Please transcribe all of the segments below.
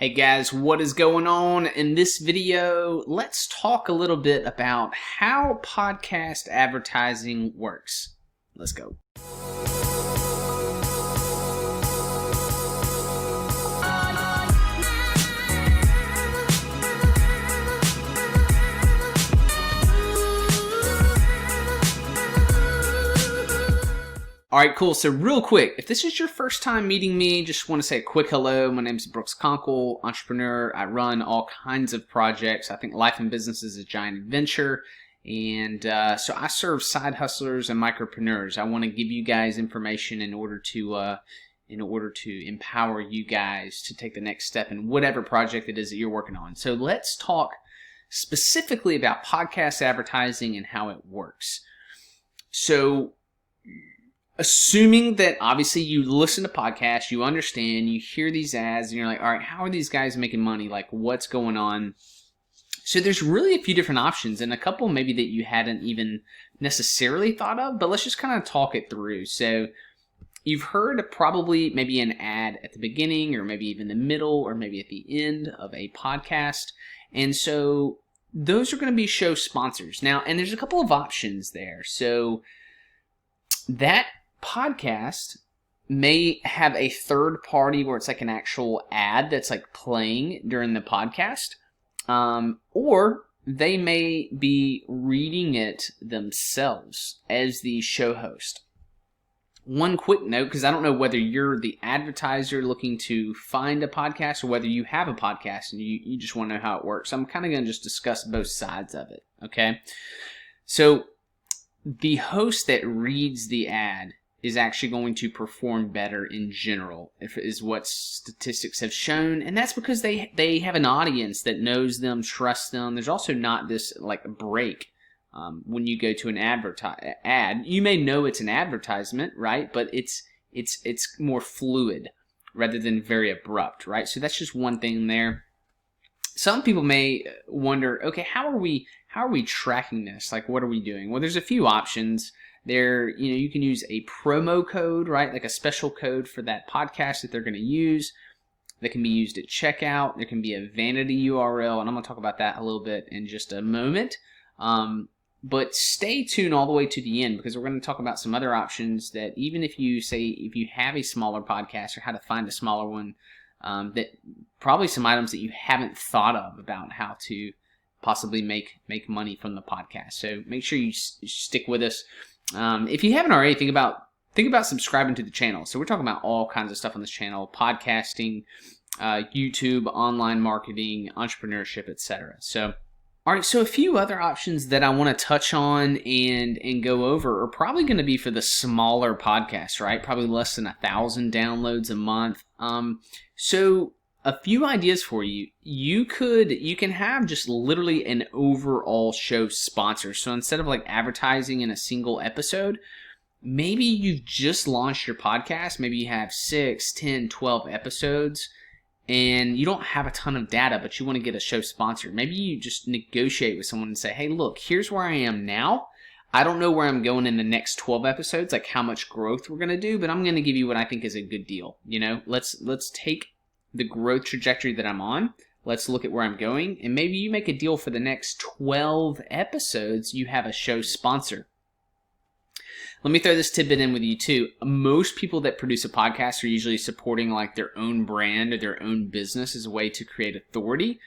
Hey guys, what is going on? In this video, let's talk a little bit about how podcast advertising works. Let's go. Alright, cool. So real quick, if this is your first time meeting me, just want to say a quick hello. My name is brooksconkle, entrepreneur. I run all kinds of projects. I think life and business is a giant adventure. And so I serve side hustlers and micropreneurs. I want to give you guys information in order to empower you guys to take the next step in whatever project it is that you're working on. So let's talk specifically about podcast advertising and how it works. So assuming that obviously you listen to podcasts, you understand, you hear these ads, and you're like, all right, how are these guys making money? Like, what's going on? So there's really a few different options, and a couple maybe that you hadn't even necessarily thought of, but let's just kind of talk it through. So you've heard probably maybe an ad at the beginning, or maybe even the middle, or maybe at the end of a podcast. And so those are going to be show sponsors. Now, and there's a couple of options there. So that podcast may have a third party where it's like an actual ad that's like playing during the podcast, or they may be reading it themselves as the show host. One quick note, because I don't know whether you're the advertiser looking to find a podcast or whether you have a podcast and you just want to know how it works. I'm kind of going to just discuss both sides of it, okay? So the host that reads the ad is actually going to perform better in general, is what statistics have shown. And that's because they have an audience that knows them, trusts them. There's also not this like break when you go to an ad. You may know it's an advertisement, right? But it's more fluid rather than very abrupt, right? So that's just one thing there. Some people may wonder, okay, how are we tracking this? Like, what are we doing? Well, there's a few options there. You can use a promo code, right? Like a special code for that podcast that they're going to use that can be used at checkout. There can be a vanity URL, and I'm going to talk about that a little bit in just a moment. But stay tuned all the way to the end, because we're going to talk about some other options that even if you have a smaller podcast or how to find a smaller one, that probably some items that you haven't thought of about how to possibly make money from the podcast. So make sure you stick with us. If you haven't already, think about subscribing to the channel. So we're talking about all kinds of stuff on this channel: podcasting, YouTube, online marketing, entrepreneurship, etc. So, all right. So a few other options that I want to touch on and go over are probably going to be for the smaller podcasts, right? Probably less than 1,000 downloads a month. So a few ideas for you. You can have just literally an overall show sponsor. So instead of like advertising in a single episode, maybe you've just launched your podcast. Maybe you have 6, 10, 12 episodes and you don't have a ton of data, but you want to get a show sponsor. Maybe you just negotiate with someone and say, hey, look, here's where I am now. I don't know where I'm going in the next 12 episodes, like how much growth we're going to do, but I'm going to give you what I think is a good deal. Let's take the growth trajectory that I'm on. Let's look at where I'm going. And maybe you make a deal for the next 12 episodes. You have a show sponsor. Let me throw this tidbit in with you too. Most people that produce a podcast are usually supporting like their own brand or their own business as a way to create authority.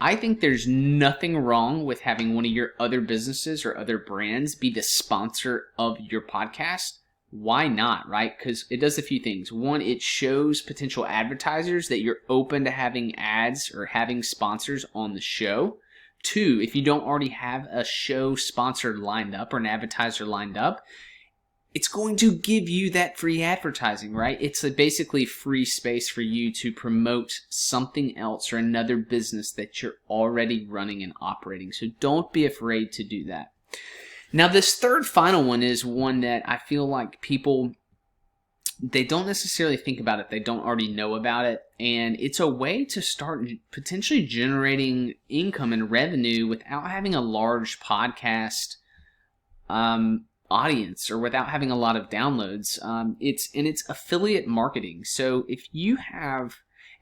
I think there's nothing wrong with having one of your other businesses or other brands be the sponsor of your podcast. Why not, right? Because it does a few things. One, it shows potential advertisers that you're open to having ads or having sponsors on the show. Two, if you don't already have a show sponsor lined up or an advertiser lined up, it's going to give you that free advertising, right? It's basically free space for you to promote something else or another business that you're already running and operating. So don't be afraid to do that. Now, this third final one is one that I feel like people, they don't necessarily think about it. They don't already know about it. And it's a way to start potentially generating income and revenue without having a large podcast audience or without having a lot of downloads. It's affiliate marketing. So if you have,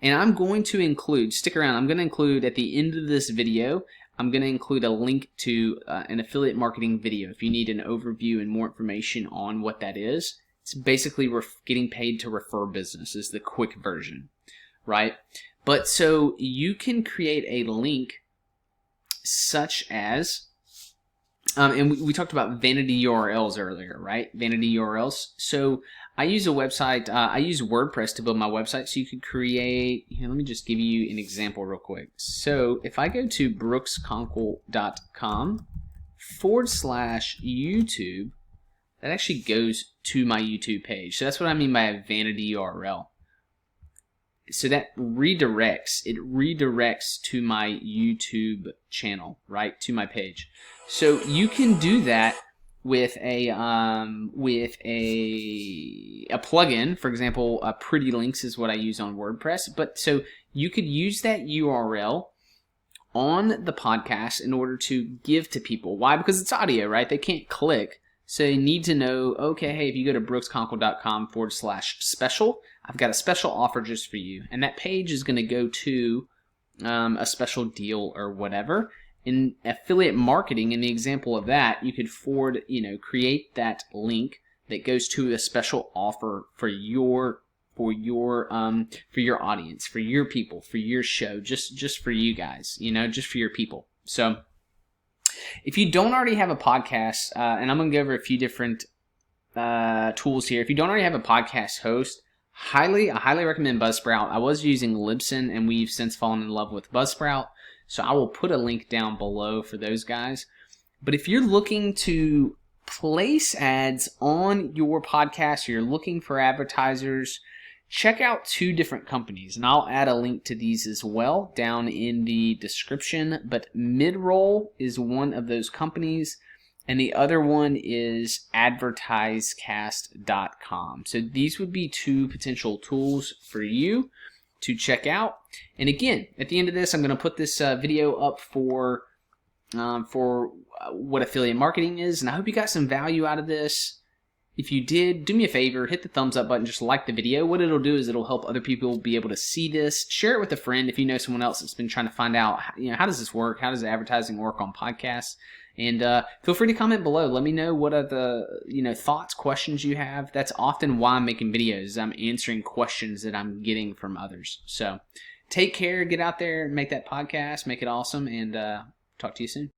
And I'm going to include, stick around, I'm going to include at the end of this video, I'm going to include a link to an affiliate marketing video if you need an overview and more information on what that is. It's basically getting paid to refer business is the quick version, right? But so you can create a link such as, and we talked about vanity URLs earlier, right? Vanity URLs. So I use a website, I use WordPress to build my website. So you could create, here, let me just give you an example real quick. So if I go to brooksconkle.com/YouTube, that actually goes to my YouTube page. So that's what I mean by a vanity URL. So that redirects, it redirects to my YouTube channel, right? To my page. So you can do that with a plugin. For example, Pretty Links is what I use on WordPress. But so you could use that URL on the podcast in order to give to people. Why? Because it's audio, right? They can't click. So you need to know, okay, hey, if you go to brooksconkle.com/special, I've got a special offer just for you. And that page is going to go to a special deal or whatever. In affiliate marketing, in the example of that, you could create that link that goes to a special offer for your audience, for your people, for your show, just for you guys, just for your people. So if you don't already have a podcast, and I'm going to go over a few different tools here. If you don't already have a podcast host, I highly recommend Buzzsprout. I was using Libsyn, and we've since fallen in love with Buzzsprout. So I will put a link down below for those guys. But if you're looking to place ads on your podcast, or you're looking for advertisers, check out two different companies. And I'll add a link to these as well down in the description. But Midroll is one of those companies, and the other one is advertisecast.com. So these would be two potential tools for you to check out. And again, at the end of this, I'm going to put this video up for what affiliate marketing is, and I hope you got some value out of this. If you did, do me a favor, hit the thumbs up button, just like the video. What it'll do is it'll help other people be able to see this. Share it with a friend if you know someone else that's been trying to find out, how does this work? How does advertising work on podcasts? And feel free to comment below. Let me know what are the thoughts, questions you have. That's often why I'm making videos. I'm answering questions that I'm getting from others. So take care, get out there, make that podcast, make it awesome, and talk to you soon.